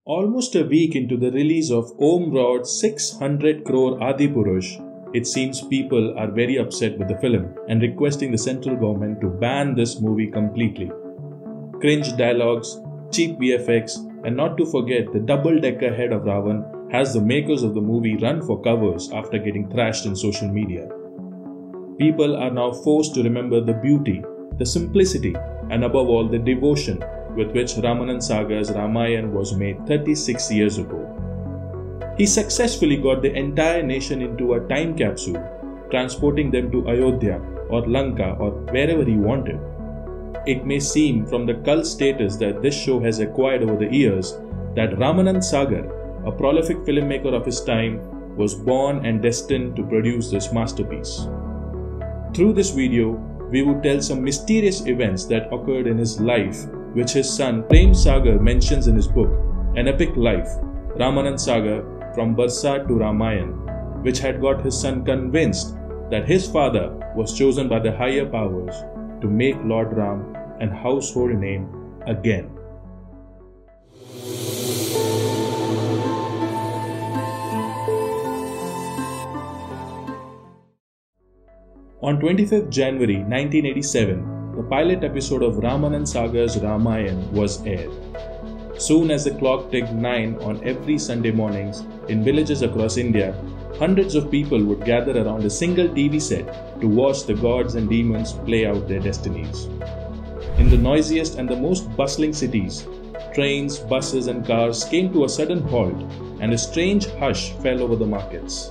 Almost a week into the release of Om Rod's 600 crore Adipurush, it seems people are very upset with the film and requesting the central government to ban this movie completely. Cringe dialogues, cheap VFX, and not to forget the double-decker head of Ravan has the makers of the movie run for covers after getting thrashed in social media. People are now forced to remember the beauty, the simplicity, and above all the devotion with which Ramanand Sagar's Ramayana was made 36 years ago. He successfully got the entire nation into a time capsule, transporting them to Ayodhya or Lanka or wherever he wanted. It may seem from the cult status that this show has acquired over the years that Ramanand Sagar, a prolific filmmaker of his time, was born and destined to produce this masterpiece. Through this video, we would tell some mysterious events that occurred in his life, which his son Prem Sagar mentions in his book, An Epic Life, Ramanand Sagar from Barsat to Ramayana, which had got his son convinced that his father was chosen by the higher powers to make Lord Ram an household name again. On 25th January 1987, the pilot episode of Ramanand Sagar's Ramayana was aired. Soon as the clock ticked 9 on every Sunday mornings in villages across India, hundreds of people would gather around a single TV set to watch the gods and demons play out their destinies. In the noisiest and the most bustling cities, trains, buses and cars came to a sudden halt and a strange hush fell over the markets.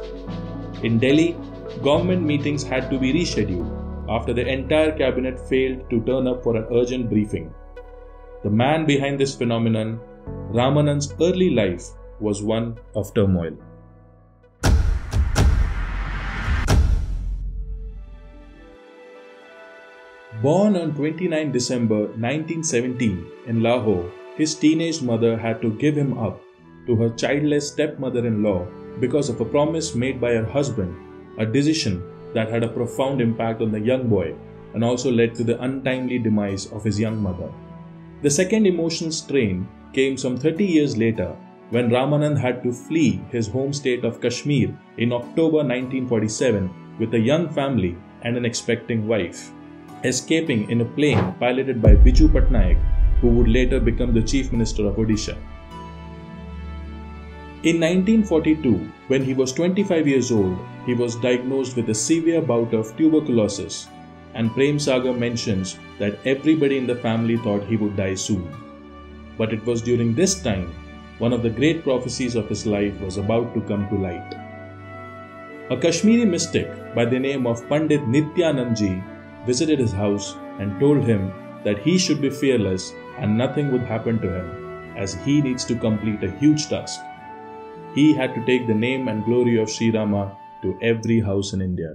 In Delhi, government meetings had to be rescheduled after the entire cabinet failed to turn up for an urgent briefing. The man behind this phenomenon, Ramanand's early life, was one of turmoil. Born on 29 December 1917 in Lahore, his teenage mother had to give him up to her childless stepmother-in-law because of a promise made by her husband, a decision that had a profound impact on the young boy and also led to the untimely demise of his young mother. The second emotional strain came some 30 years later when Ramanand had to flee his home state of Kashmir in October 1947 with a young family and an expecting wife, escaping in a plane piloted by Biju Patnaik, who would later become the Chief Minister of Odisha. In 1942, when he was 25 years old, he was diagnosed with a severe bout of tuberculosis, and Prem Sagar mentions that everybody in the family thought he would die soon. But it was during this time, one of the great prophecies of his life was about to come to light. A Kashmiri mystic by the name of Pandit Nityanandji visited his house and told him that he should be fearless and nothing would happen to him, as he needs to complete a huge task. He had to take the name and glory of Sri Rama to every house in India.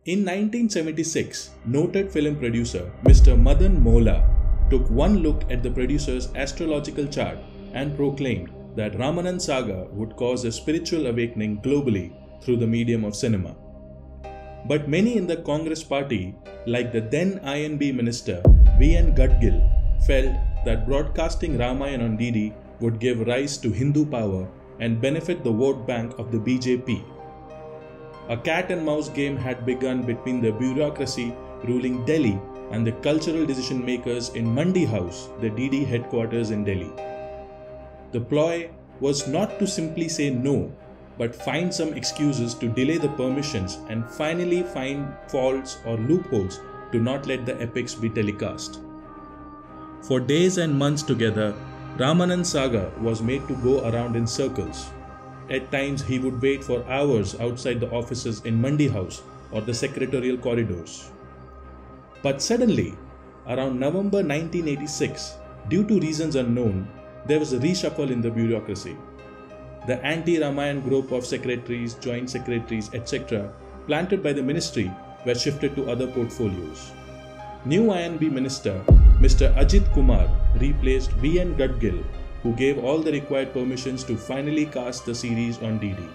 In 1976, noted film producer Mr. Madan Mohla took one look at the producer's astrological chart and proclaimed that Ramanand Sagar would cause a spiritual awakening globally through the medium of cinema. But many in the Congress party, like the then INB minister V.N. Gadgil, felt that broadcasting Ramayana on DD would give rise to Hindu power and benefit the vote bank of the BJP. A cat and mouse game had begun between the bureaucracy ruling Delhi and the cultural decision makers in Mandi House, the DD headquarters in Delhi. The ploy was not to simply say no, but find some excuses to delay the permissions and finally find faults or loopholes to not let the epics be telecast. For days and months together, Ramanand Sagar was made to go around in circles. At times he would wait for hours outside the offices in Mandi House or the secretarial corridors. But suddenly, around November 1986, due to reasons unknown, there was a reshuffle in the bureaucracy. The anti-Ramayana group of secretaries, joint secretaries, etc. planted by the ministry were shifted to other portfolios. New INB minister Mr. Ajit Kumar replaced V.N. Gadgil, who gave all the required permissions to finally cast the series on DD.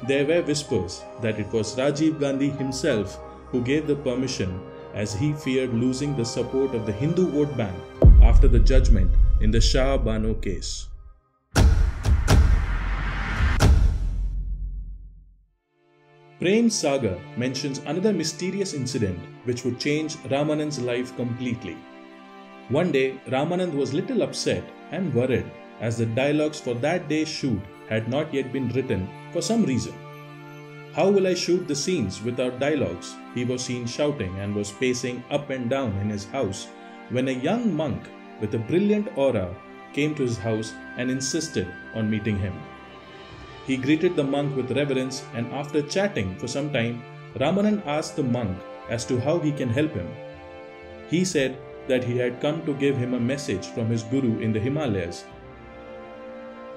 There were whispers that it was Rajiv Gandhi himself who gave the permission as he feared losing the support of the Hindu vote bank after the judgment in the Shah Bano case. Prem Sagar mentions another mysterious incident which would change Ramanand's life completely. One day, Ramanand was little upset and worried as the dialogues for that day's shoot had not yet been written for some reason. How will I shoot the scenes without dialogues? He was seen shouting and was pacing up and down in his house when a young monk with a brilliant aura came to his house and insisted on meeting him. He greeted the monk with reverence, and after chatting for some time, Ramanand asked the monk as to how he can help him. He said that he had come to give him a message from his guru in the Himalayas.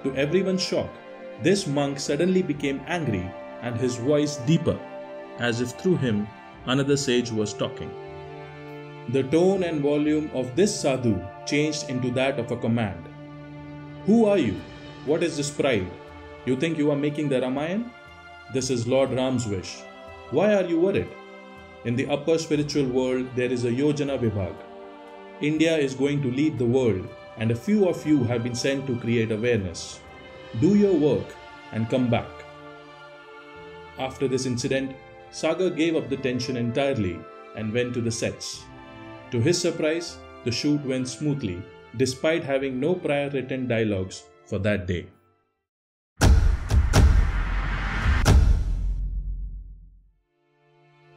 To everyone's shock, this monk suddenly became angry and his voice deeper, as if through him another sage was talking. The tone and volume of this sadhu changed into that of a command. Who are you? What is this pride? You think you are making the Ramayana? This is Lord Ram's wish. Why are you worried? In the upper spiritual world, there is a Yojana Vibhag. India is going to lead the world, and a few of you have been sent to create awareness. Do your work and come back. After this incident, Sagar gave up the tension entirely and went to the sets. To his surprise, the shoot went smoothly, despite having no prior written dialogues for that day.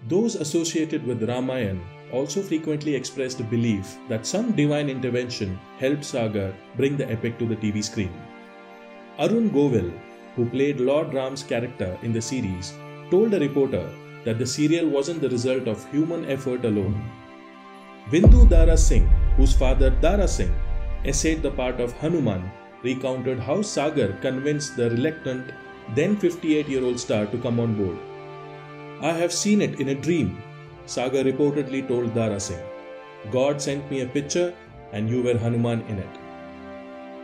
Those associated with Ramayana also frequently expressed a belief that some divine intervention helped Sagar bring the epic to the TV screen. Arun Govil, who played Lord Ram's character in the series, told a reporter that the serial wasn't the result of human effort alone. Bindu Dara Singh, whose father Dara Singh essayed the part of Hanuman, recounted how Sagar convinced the reluctant, then 58-year-old star to come on board. I have seen it in a dream, Sagar reportedly told Dara Singh. God sent me a picture and you were Hanuman in it.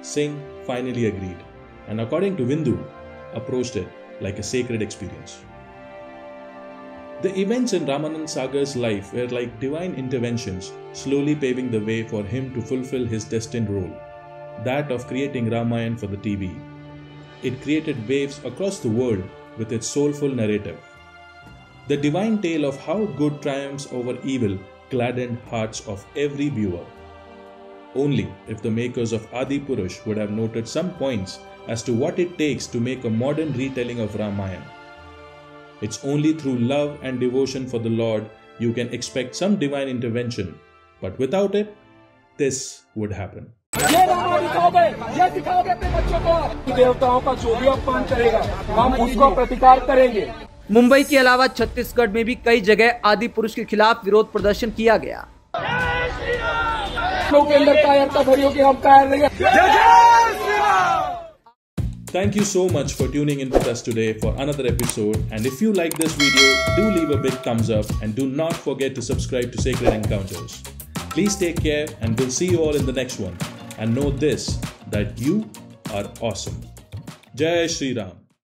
Singh finally agreed, and according to Bindu, approached it like a sacred experience. The events in Ramanand Sagar's life were like divine interventions, slowly paving the way for him to fulfill his destined role, that of creating Ramayana for the TV. It created waves across the world with its soulful narrative. The divine tale of how good triumphs over evil gladdened hearts of every viewer. Only if the makers of Adi Purush would have noted some points as to what it takes to make a modern retelling of Ramayana. It's only through love and devotion for the Lord you can expect some divine intervention, but without it, this would happen. Mumbai के अलावा छत्तीसगढ़ में भी कई जगह आदि पुरुष के खिलाफ विरोध प्रदर्शन किया गया। Thank you so much for tuning in with us today for another episode, and if you like this video, do leave a big thumbs up and do not forget to subscribe to Sacred Encounters. Please take care and we'll see you all in the next one, and know this, that you are awesome. Jai Shri Ram.